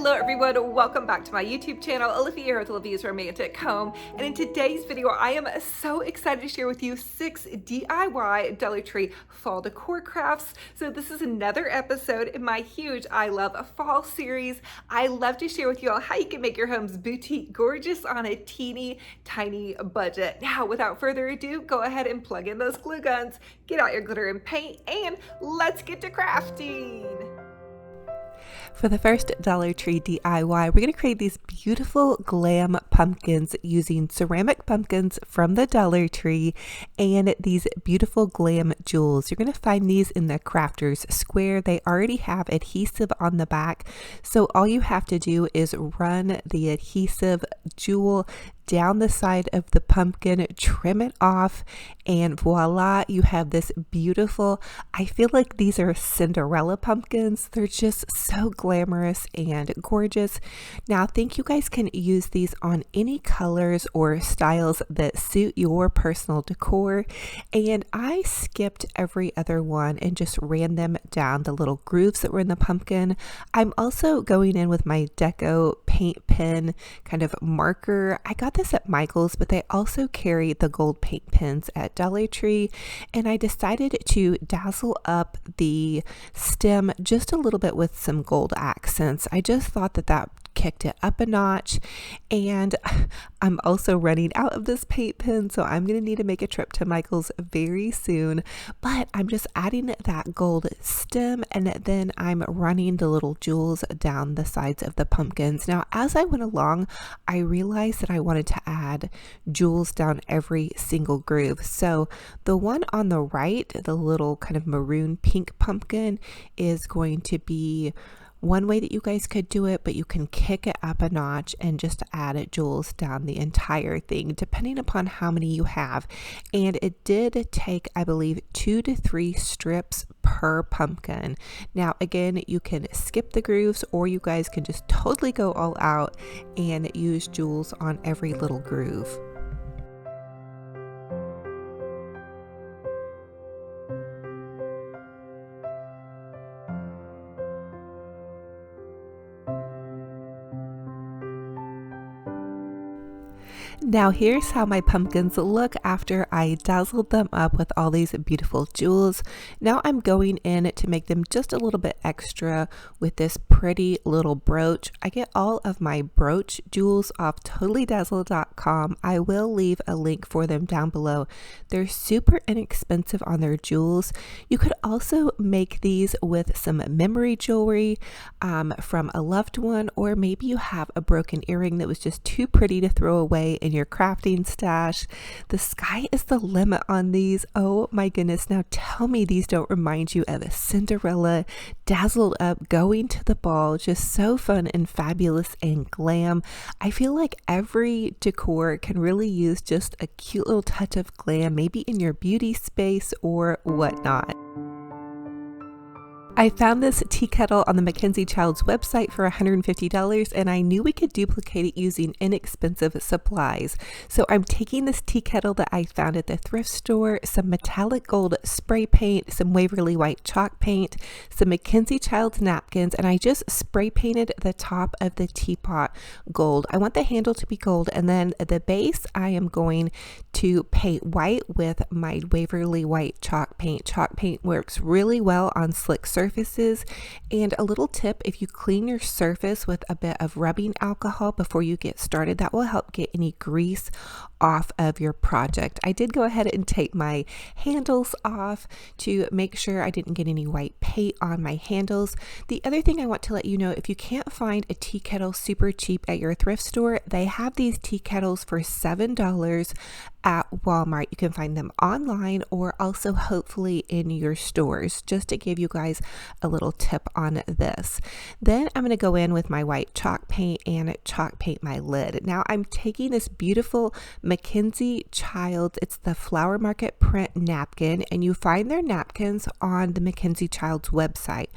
Hello everyone, welcome back to my YouTube channel, Olivia here with Olivia's Romantic Home, and in today's video I am so excited to share with you 6 DIY Dollar Tree fall decor crafts. So this is another episode in my huge I Love Fall series. I love to share with you all how you can make your homes boutique gorgeous on a teeny tiny budget. Now without further ado, go ahead and plug in those glue guns, get out your glitter and paint, and let's get to crafting. For the first Dollar Tree DIY, we're going to create these beautiful glam pumpkins using ceramic pumpkins from the Dollar Tree and these beautiful glam jewels. You're going to find these in the crafters square. They already have adhesive on the back, so all you have to do is run the adhesive jewel down the side of the pumpkin, trim it off, and voila, you have this beautiful, I feel like these are Cinderella pumpkins. They're just so glamorous and gorgeous. Now, I think you guys can use these on any colors or styles that suit your personal decor, and I skipped every other one and just ran them down the little grooves that were in the pumpkin. I'm also going in with my Deco paint pen kind of marker. I got this at Michael's, but they also carry the gold paint pens at Dollar Tree, and I decided to dazzle up the stem just a little bit with some gold accents. I just thought that kicked it up a notch, and I'm also running out of this paint pen, so I'm going to need to make a trip to Michael's very soon. But I'm just adding that gold stem, and then I'm running the little jewels down the sides of the pumpkins. Now, as I went along, I realized that I wanted to add jewels down every single groove. So the one on the right, the little kind of maroon pink pumpkin, is going to be one way that you guys could do it, but you can kick it up a notch and just add jewels down the entire thing, depending upon how many you have. And it did take, I believe, 2 to 3 strips per pumpkin. Now, again, you can skip the grooves, or you guys can just totally go all out and use jewels on every little groove. Now here's how my pumpkins look after I dazzled them up with all these beautiful jewels. Now I'm going in to make them just a little bit extra with this pretty little brooch. I get all of my brooch jewels off totallydazzled.com. I will leave a link for them down below. They're super inexpensive on their jewels. You could also make these with some memory jewelry from a loved one, or maybe you have a broken earring that was just too pretty to throw away in your crafting stash. The sky is the limit on these. Oh my goodness. Now tell me these don't remind you of a Cinderella dazzled up going to the ball. Just so fun and fabulous and glam. I feel like every decor can really use just a cute little touch of glam, maybe in your beauty space or whatnot. I found this tea kettle on the Mackenzie Child's website for $150, and I knew we could duplicate it using inexpensive supplies. So I'm taking this tea kettle that I found at the thrift store, some metallic gold spray paint, some Waverly white chalk paint, some Mackenzie Child's napkins, and I just spray painted the top of the teapot gold. I want the handle to be gold, and then the base I am going to paint white with my Waverly white chalk paint. Chalk paint works really well on slick surfaces. And a little tip, if you clean your surface with a bit of rubbing alcohol before you get started, that will help get any grease off of your project. I did go ahead and take my handles off to make sure I didn't get any white paint on my handles. The other thing I want to let you know, if you can't find a tea kettle super cheap at your thrift store, they have these tea kettles for $7 at Walmart. You can find them online or also hopefully in your stores, just to give you guys a little tip on this. Then I'm going to go in with my white chalk paint and chalk paint my lid. Now I'm taking this beautiful Mackenzie Child, it's the Flower Market print napkin, and you find their napkins on the Mackenzie Child's website.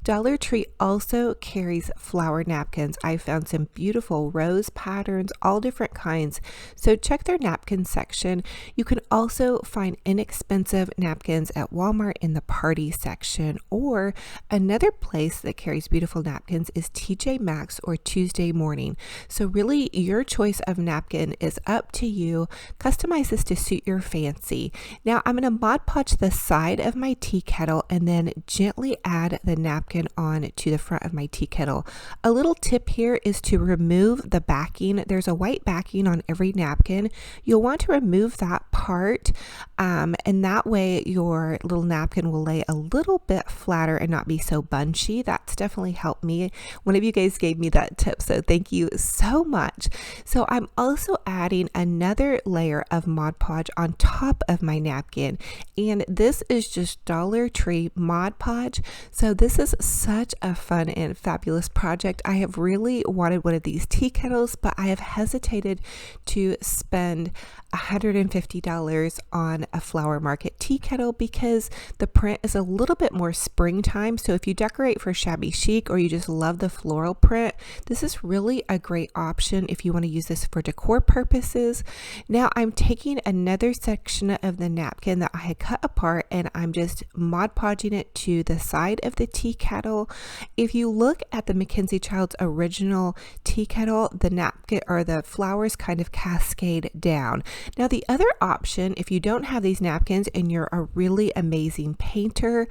Dollar Tree also carries flower napkins. I found some beautiful rose patterns, all different kinds, so check their napkin section section. You can also find inexpensive napkins at Walmart in the party section, or another place that carries beautiful napkins is TJ Maxx or Tuesday Morning. So really your choice of napkin is up to you. Customize this to suit your fancy. Now I'm going to Mod Podge the side of my tea kettle and then gently add the napkin on to the front of my tea kettle. A little tip here is to remove the backing. There's a white backing on every napkin. You'll want to remove that part, and that way your little napkin will lay a little bit flatter and not be so bunchy. That's definitely helped me. One of you guys gave me that tip, so thank you so much. So I'm also adding another layer of Mod Podge on top of my napkin, and this is just Dollar Tree Mod Podge. So this is such a fun and fabulous project. I have really wanted one of these tea kettles, but I have hesitated to spend $150 on a Flower Market tea kettle because the print is a little bit more springtime. So if you decorate for shabby chic or you just love the floral print, this is really a great option if you want to use this for decor purposes. Now I'm taking another section of the napkin that I had cut apart and I'm just Mod Podging it to the side of the tea kettle. If you look at the Mackenzie Child's original tea kettle, the napkin or the flowers kind of cascade down. Now the other option, if you don't have these napkins and you're a really amazing painter,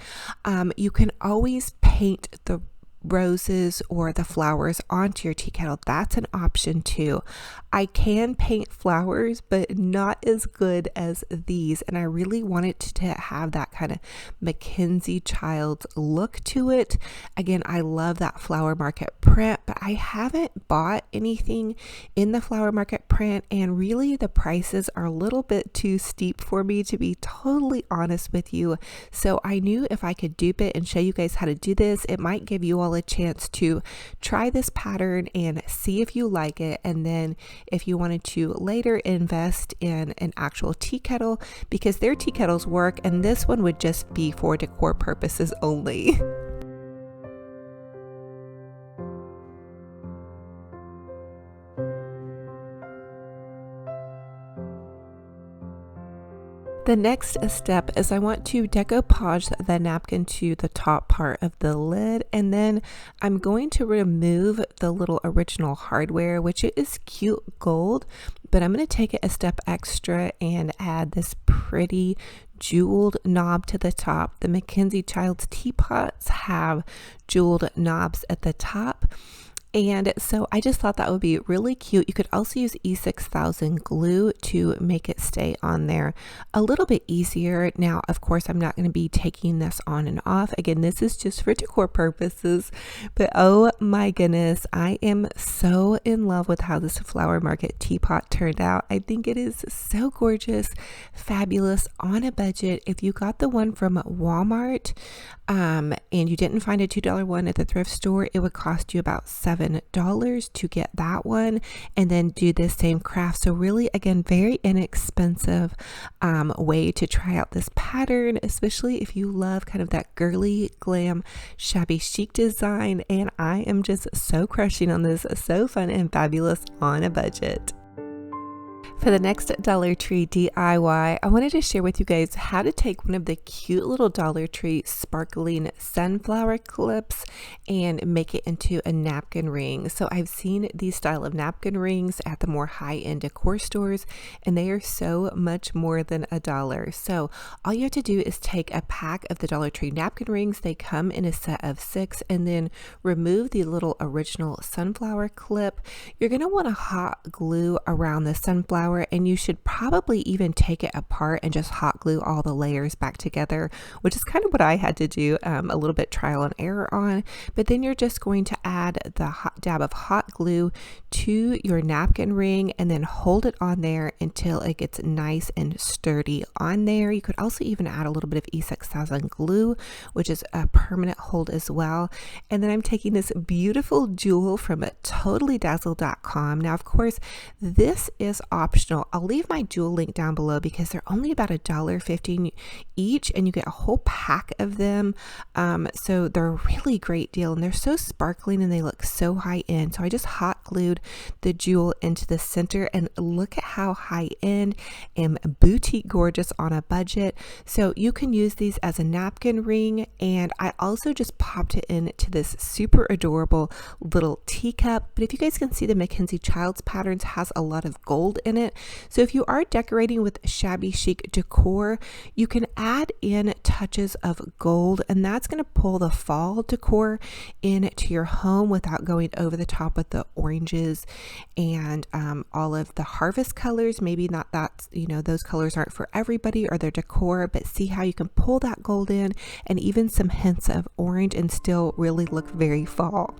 you can always paint the roses or the flowers onto your tea kettle. That's an option too. I can paint flowers, but not as good as these, and I really wanted to have that kind of Mackenzie Child's look to it. Again, I love that Flower Market print, but I haven't bought anything in the Flower Market print, and really the prices are a little bit too steep for me, to be totally honest with you. So I knew if I could dupe it and show you guys how to do this, it might give you all a chance to try this pattern and see if you like it, and then if you wanted to later invest in an actual tea kettle, because their tea kettles work and this one would just be for decor purposes only. The next step is I want to decoupage the napkin to the top part of the lid, and then I'm going to remove the little original hardware, which is cute gold, but I'm going to take it a step extra and add this pretty jeweled knob to the top. The Mackenzie Child's teapots have jeweled knobs at the top. And so I just thought that would be really cute. You could also use E6000 glue to make it stay on there a little bit easier. Now, of course, I'm not going to be taking this on and off. Again, this is just for decor purposes, but oh my goodness, I am so in love with how this Flower Market teapot turned out. I think it is so gorgeous, fabulous, on a budget. If you got the one from Walmart and you didn't find a $2 one at the thrift store, it would cost you about $7 to get that one and then do this same craft. So really, again, very inexpensive way to try out this pattern, especially if you love kind of that girly glam shabby chic design. And I am just so crushing on this. So fun and fabulous on a budget. For the next Dollar Tree DIY, I wanted to share with you guys how to take one of the cute little Dollar Tree sparkling sunflower clips and make it into a napkin ring. So I've seen these style of napkin rings at the more high-end decor stores, and they are so much more than $1. So all you have to do is take a pack of the Dollar Tree napkin rings. They come in a set of 6, and then remove the little original sunflower clip. You're going to want to hot glue around the sunflower, and you should probably even take it apart and just hot glue all the layers back together, which is kind of what I had to do, a little bit trial and error on. But then you're just going to add the hot dab of hot glue to your napkin ring and then hold it on there until it gets nice and sturdy on there. You could also even add a little bit of E6000 glue, which is a permanent hold as well. And then I'm taking this beautiful jewel from totallydazzle.com. Now, of course, this is optional optional. I'll leave my jewel link down below because they're only about $1.50 each, and you get a whole pack of them. So they're a really great deal, and they're so sparkling and they look so high end. So I just hot glued the jewel into the center, and look at how high end and boutique gorgeous on a budget. So you can use these as a napkin ring, and I also just popped it into this super adorable little teacup. But if you guys can see, the Mackenzie Childs patterns has a lot of gold in it. So if you are decorating with shabby chic decor, you can add in touches of gold, and that's going to pull the fall decor into your home without going over the top with the oranges and all of the harvest colors. Maybe not that, you know, those colors aren't for everybody or their decor, but see how you can pull that gold in and even some hints of orange and still really look very fall.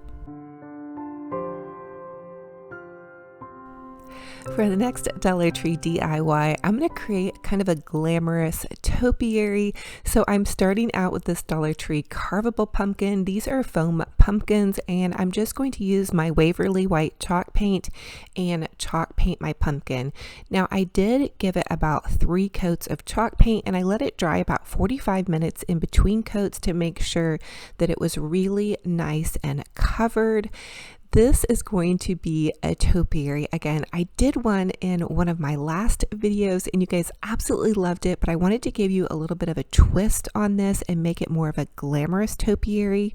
For the next Dollar Tree DIY, I'm going to create kind of a glamorous topiary. So I'm starting out with this Dollar Tree carvable pumpkin. These are foam pumpkins, and I'm just going to use my Waverly White chalk paint and chalk paint my pumpkin. Now I did give it about 3 coats of chalk paint, and I let it dry about 45 minutes in between coats to make sure that it was really nice and covered. This is going to be a topiary. Again, I did one in one of my last videos and you guys absolutely loved it, but I wanted to give you a little bit of a twist on this and make it more of a glamorous topiary.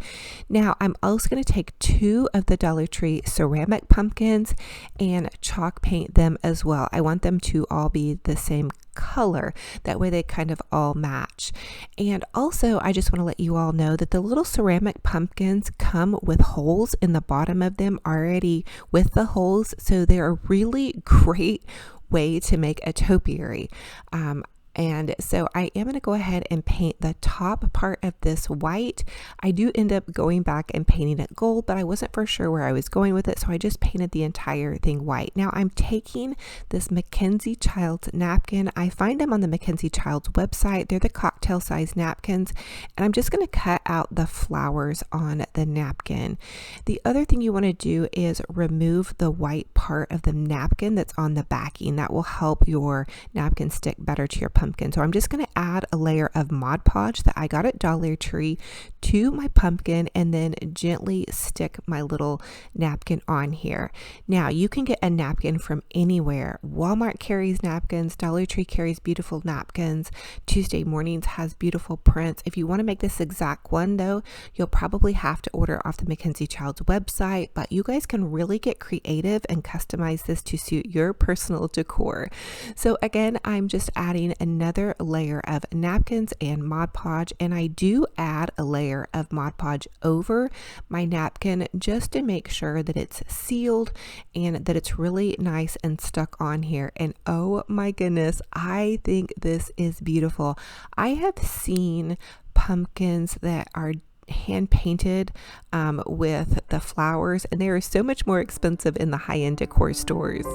Now, I'm also going to take 2 of the Dollar Tree ceramic pumpkins and chalk paint them as well. I want them to all be the same color. That way they kind of all match. And also, I just want to let you all know that the little ceramic pumpkins come with holes in the bottom of them already with the holes. So they're a really great way to make a topiary. And so I am going to go ahead and paint the top part of this white. I do end up going back and painting it gold, but I wasn't for sure where I was going with it, so I just painted the entire thing white. Now I'm taking this Mackenzie Childs napkin. I find them on the Mackenzie Childs website. They're the cocktail size napkins, and I'm just going to cut out the flowers on the napkin. The other thing you want to do is remove the white part of the napkin that's on the backing. That will help your napkin stick better to your pumpkin. So I'm just going to add a layer of Mod Podge that I got at Dollar Tree to my pumpkin, and then gently stick my little napkin on here. Now you can get a napkin from anywhere. Walmart carries napkins, Dollar Tree carries beautiful napkins, Tuesday Mornings has beautiful prints. If you want to make this exact one though, you'll probably have to order off the Mackenzie Childs website, but you guys can really get creative and customize this to suit your personal decor. So again, I'm just adding another layer of napkins and Mod Podge, and I do add a layer of Mod Podge over my napkin just to make sure that it's sealed and that it's really nice and stuck on here. And oh my goodness, I think this is beautiful. I have seen pumpkins that are hand painted with the flowers, and they are so much more expensive in the high-end decor stores.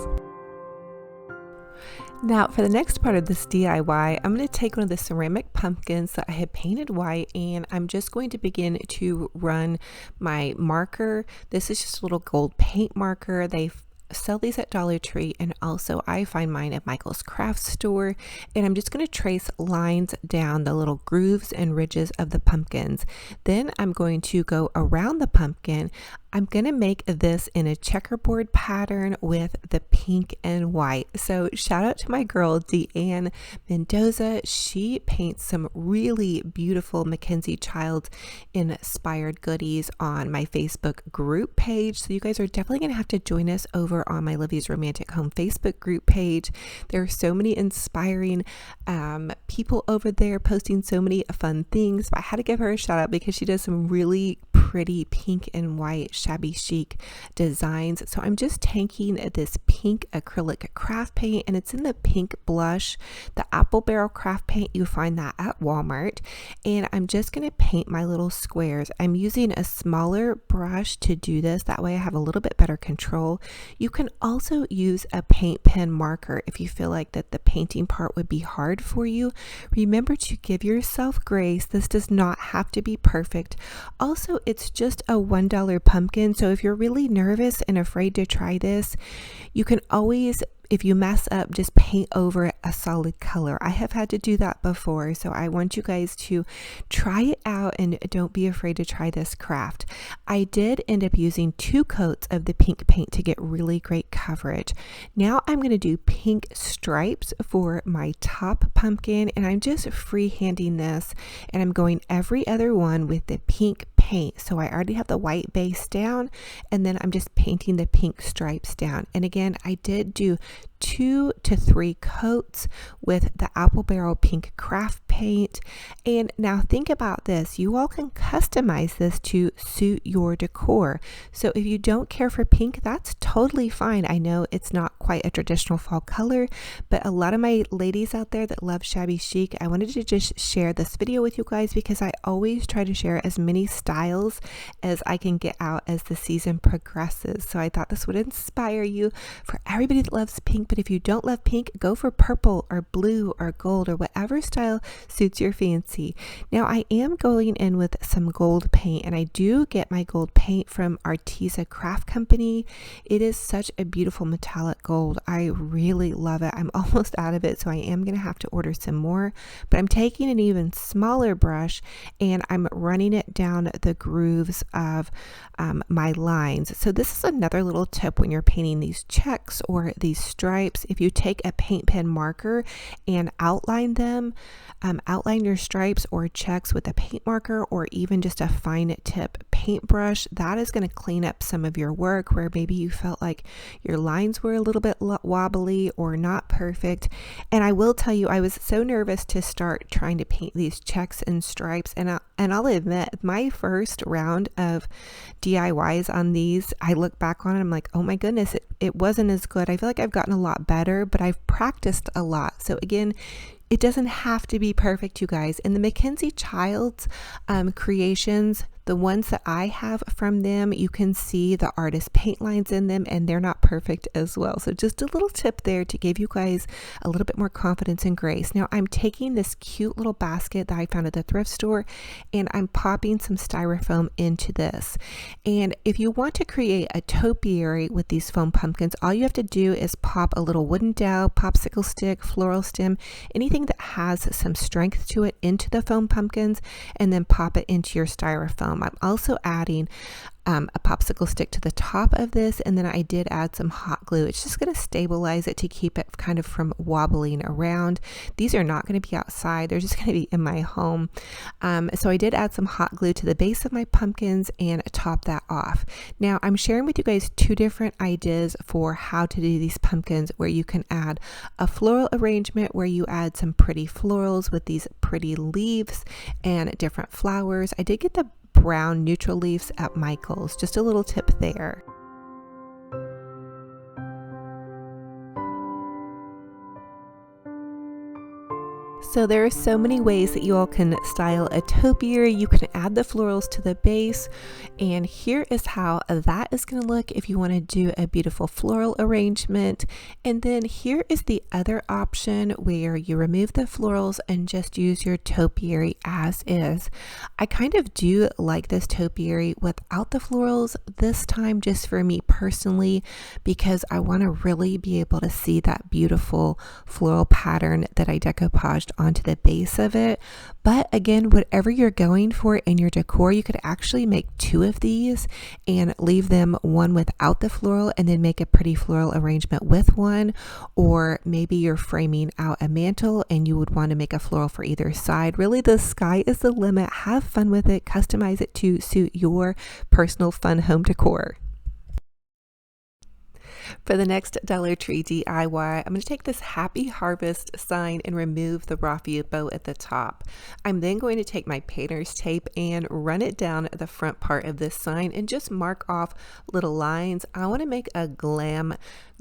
Now for the next part of this DIY, I'm going to take one of the ceramic pumpkins that I had painted white, and I'm just going to begin to run my marker. This is just a little gold paint marker. They sell these at Dollar Tree, and also I find mine at Michael's craft store. And I'm just going to trace lines down the little grooves and ridges of the pumpkins. Then I'm going to go around the pumpkin. I'm going to make this in a checkerboard pattern with the pink and white. So shout out to my girl, Deanne Mendoza. She paints some really beautiful Mackenzie Childs inspired goodies on my Facebook group page. So you guys are definitely going to have to join us over on my Livy's Romantic Home Facebook group page. There are so many inspiring people over there posting so many fun things. But I had to give her a shout out because she does some really pretty pink and white shabby chic designs. So I'm just taking this pink acrylic craft paint, and it's in the pink blush, the apple barrel craft paint. You find that at Walmart. And I'm just going to paint my little squares. I'm using a smaller brush to do this. That way I have a little bit better control. You can also use a paint pen marker if you feel like that the painting part would be hard for you. Remember to give yourself grace. This does not have to be perfect. Also, It's just a $1 pumpkin. So if you're really nervous and afraid to try this, you can always, if you mess up, just paint over a solid color. I have had to do that before, so I want you guys to try it out and don't be afraid to try this craft. I did end up using 2 coats of the pink paint to get really great coverage. Now I'm going to do pink stripes for my top pumpkin, and I'm just freehanding this, and I'm going every other one with the pink paint. So I already have the white base down, and then I'm just painting the pink stripes down. And again, I did do 2 to 3 coats with the apple barrel pink craft paint. And now think about this, you all can customize this to suit your decor. So if you don't care for pink, that's totally fine. I know it's not quite a traditional fall color, but a lot of my ladies out there that love shabby chic, I wanted to just share this video with you guys because I always try to share as many styles as I can get out as the season progresses. So I thought this would inspire you for everybody that loves pink. But if you don't love pink, go for purple or blue or gold or whatever style suits your fancy. Now I am going in with some gold paint, and I do get my gold paint from Arteza Craft Company. It is such a beautiful metallic gold. I really love it. I'm almost out of it, so I am going to have to order some more. But I'm taking an even smaller brush and I'm running it down the grooves of my lines. So this is another little tip when you're painting these checks or these stripes. If you take a paint pen marker and outline them, outline your stripes or checks with a paint marker or even just a fine tip paintbrush, that is going to clean up some of your work where maybe you felt like your lines were a little bit wobbly or not perfect. And I will tell you, I was so nervous to start trying to paint these checks and stripes, and I'll admit, my first round of DIYs on these, I look back on it, I'm like, oh my goodness, it wasn't as good. I feel like I've gotten a lot better, but I've practiced a lot. So again, it doesn't have to be perfect, you guys. And the Mackenzie Childs creations, the ones that I have from them, you can see the artist paint lines in them, and they're not perfect as well. So just a little tip there to give you guys a little bit more confidence and grace. Now I'm taking this cute little basket that I found at the thrift store, and I'm popping some styrofoam into this. And if you want to create a topiary with these foam pumpkins, all you have to do is pop a little wooden dowel, popsicle stick, floral stem, anything that has some strength to it into the foam pumpkins, and then pop it into your styrofoam. I'm also adding a popsicle stick to the top of this, and then I did add some hot glue. It's just going to stabilize it to keep it kind of from wobbling around. These are not going to be outside, they're just going to be in my home. So I did add some hot glue to the base of my pumpkins and top that off. Now I'm sharing with you guys 2 different ideas for how to do these pumpkins, where you can add a floral arrangement where you add some pretty florals with these pretty leaves and different flowers. I did get the brown neutral leaves at Michael's, just a little tip there. So there are so many ways that you all can style a topiary. You can add the florals to the base, and here is how that is going to look if you want to do a beautiful floral arrangement. And then here is the other option where you remove the florals and just use your topiary as is. I kind of do like this topiary without the florals this time, just for me personally, because I want to really be able to see that beautiful floral pattern that I decoupaged onto the base of it. But again, whatever you're going for in your decor, you could actually make 2 of these and leave them one without the floral and then make a pretty floral arrangement with one. Or maybe you're framing out a mantle and you would want to make a floral for either side. Really, the sky is the limit. Have fun with it. Customize it to suit your personal fun home decor. For the next Dollar Tree DIY, I'm going to take this Happy Harvest sign and remove the raffia bow at the top. I'm then going to take my painter's tape and run it down the front part of this sign and just mark off little lines. I want to make a glam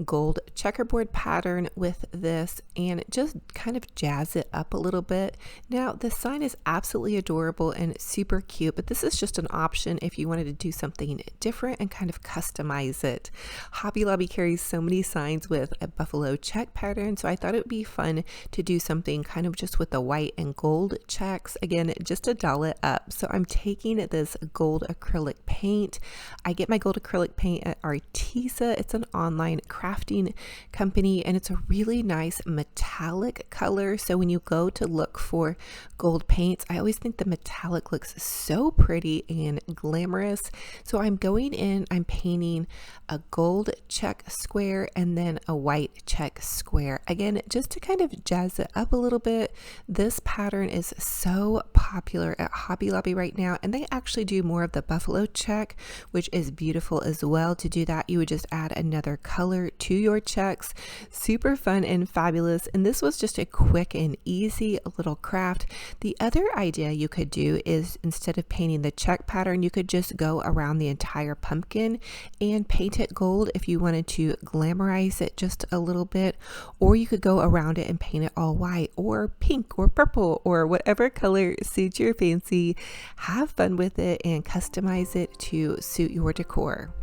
gold checkerboard pattern with this and just kind of jazz it up a little bit. Now the sign is absolutely adorable and super cute, but this is just an option if you wanted to do something different and kind of customize it. Hobby Lobby carries so many signs with a buffalo check pattern, so I thought it would be fun to do something kind of just with the white and gold checks. Again, just to doll it up. So I'm taking this gold acrylic paint. I get my gold acrylic paint at Artisa. It's an online crafting company and it's a really nice metallic color. So when you go to look for gold paints, I always think the metallic looks so pretty and glamorous. So I'm going in, I'm painting a gold check square and then a white check square. Again, just to kind of jazz it up a little bit. This pattern is so popular at Hobby Lobby right now, and they actually do more of the buffalo check, which is beautiful as well. To do that, you would just add another color to your checks. Super fun and fabulous, and this was just a quick and easy little craft. The other idea you could do is, instead of painting the check pattern, you could just go around the entire pumpkin and paint it gold if you wanted to glamorize it just a little bit, or you could go around it and paint it all white or pink or purple or whatever color suits your fancy. Have fun with it and customize it to suit your decor.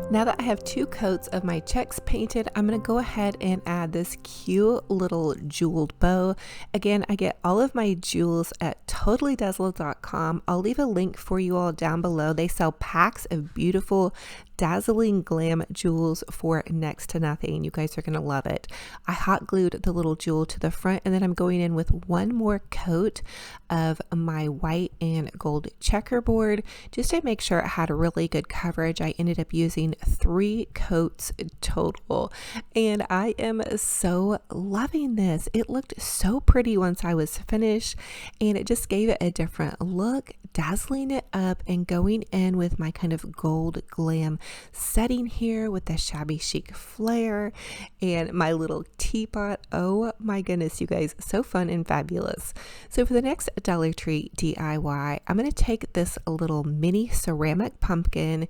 Now that I have 2 coats of my checks painted, I'm going to go ahead and add this cute little jeweled bow. Again, I get all of my jewels at totallydazzled.com. I'll leave a link for you all down below. They sell packs of beautiful dazzling glam jewels for next to nothing. You guys are going to love it. I hot glued the little jewel to the front, and then I'm going in with one more coat of my white and gold checkerboard just to make sure it had a really good coverage. I ended up using 3 coats total, and I am so loving this. It looked so pretty once I was finished, and it just gave it a different look, dazzling it up and going in with my kind of gold glam setting here with the shabby chic flair and my little teapot. Oh my goodness, you guys, so fun and fabulous. So for the next Dollar Tree DIY, I'm going to take this little mini ceramic pumpkin.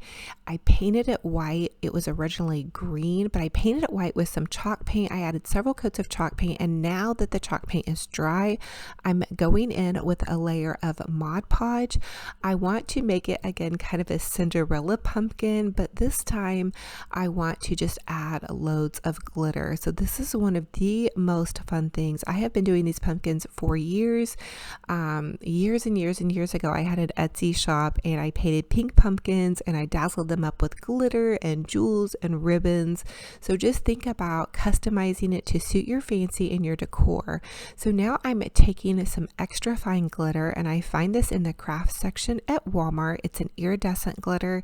I painted it white. It was originally green, but I painted it white with some chalk paint. I added several coats of chalk paint, and now that the chalk paint is dry, I'm going in with a layer of Mod Podge. I want to make it again kind of a Cinderella pumpkin, but this time I want to just add loads of glitter. So this is one of the most fun things. I have been doing these pumpkins for years. Years and years and years ago, I had an Etsy shop and I painted pink pumpkins and I dazzled them up with glitter and jewels and ribbons. So just think about customizing it to suit your fancy and your decor. So now I'm taking some extra fine glitter, and I find this in the crafts section at Walmart. It's an iridescent glitter,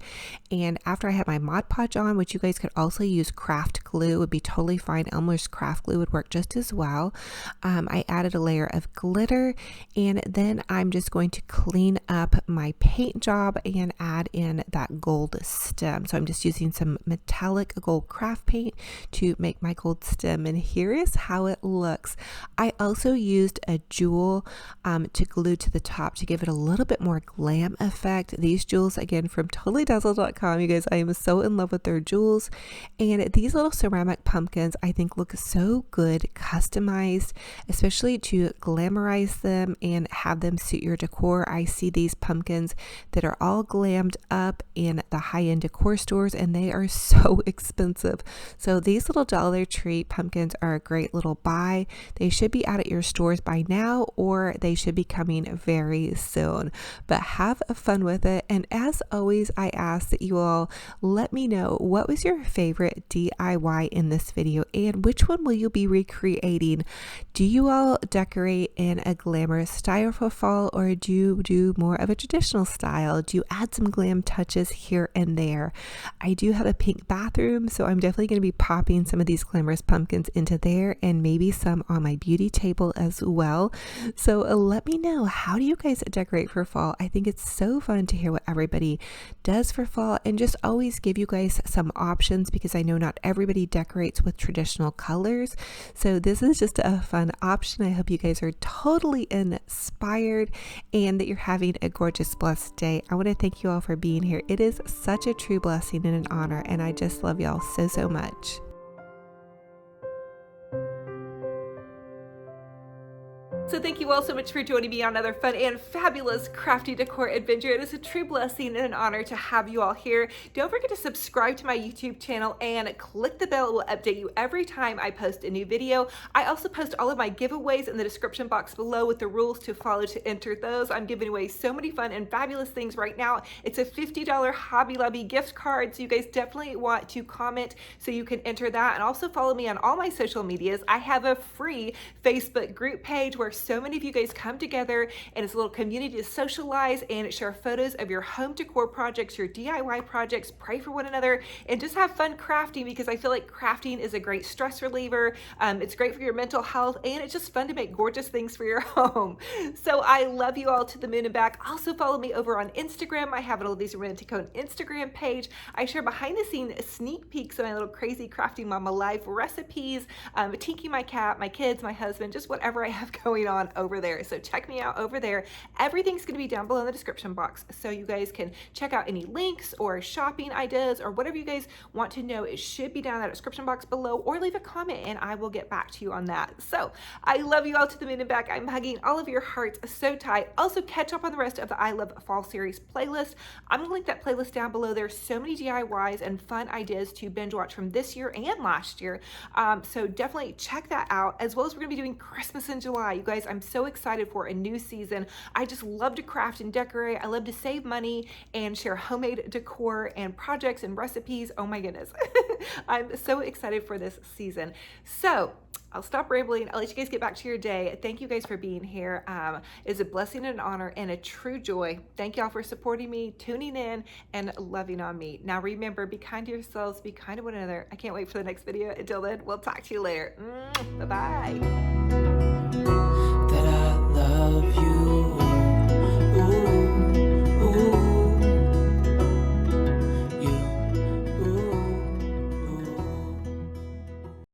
and after I had my Mod Podge on, which you guys could also use craft glue, would be totally fine. Elmer's craft glue would work just as well. I added a layer of glitter, and then I'm just going to clean up my paint job and add in that gold stem. So I'm just using some metallic gold craft paint to make my gold stem, and here is how it looks. I also used a jewel to glue to the top to give it a little bit more glam effect. These jewels, again, from totallydazzled.com. You guys, I am so in love with their jewels, and these little ceramic pumpkins I think look so good customized, especially to glamorize them and have them suit your decor. I see these pumpkins that are all glammed up in the high-end decor stores, and they are so expensive. So these little Dollar Tree pumpkins are a great little buy. They should be out at your stores by now, or they should be coming very soon. But have fun with it, and as always, I ask that you all Let me know, what was your favorite DIY in this video, and which one will you be recreating? Do you all decorate in a glamorous style for fall, or do you do more of a traditional style? Do you add some glam touches here and there? I do have a pink bathroom, so I'm definitely going to be popping some of these glamorous pumpkins into there, and maybe some on my beauty table as well. So let me know, how do you guys decorate for fall? I think it's so fun to hear what everybody does for fall, and just always give you guys some options, because I know not everybody decorates with traditional colors. So this is just a fun option. I hope you guys are totally inspired and that you're having a gorgeous, blessed day. I want to thank you all for being here. It is such a true blessing and an honor, and I just love y'all so much. So thank you all so much for joining me on another fun and fabulous crafty decor adventure. It is a true blessing and an honor to have you all here. Don't forget to subscribe to my YouTube channel and click the bell. It will update you every time I post a new video. I also post all of my giveaways in the description box below with the rules to follow to enter those. I'm giving away so many fun and fabulous things right now. It's a $50 Hobby Lobby gift card, so you guys definitely want to comment so you can enter that, and also follow me on all my social medias. I have a free Facebook group page where so many of you guys come together, and it's a little community to socialize and share photos of your home decor projects, your DIY projects, pray for one another, and just have fun crafting, because I feel like crafting is a great stress reliever. It's great for your mental health, and it's just fun to make gorgeous things for your home. So I love you all to the moon and back. Also follow me over on Instagram. I have an Olivia's Romantic Home Instagram page. I share behind the scenes sneak peeks of my little crazy crafty mama life recipes, Tinky, my cat, my kids, my husband, just whatever I have going on over there. So check me out over there. Everything's going to be down below in the description box, so you guys can check out any links or shopping ideas or whatever you guys want to know. It should be down in that description box below, or leave a comment and I will get back to you on that. So I love you all to the moon and back. I'm hugging all of your hearts so tight. Also catch up on the rest of the I Love Fall series playlist. I'm going to link that playlist down below. There's so many DIYs and fun ideas to binge watch from this year and last year. So definitely check that out, as well as we're going to be doing Christmas in July. You guys, I'm so excited for a new season. I just love to craft and decorate. I love to save money and share homemade decor and projects and recipes. Oh my goodness. I'm so excited for this season. So I'll stop rambling. I'll let you guys get back to your day. Thank you guys for being here. It's a blessing and an honor and a true joy. Thank y'all for supporting me, tuning in, and loving on me. Now remember, be kind to yourselves, be kind to one another. I can't wait for the next video. Until then, we'll talk to you later. Bye-bye. That I love you.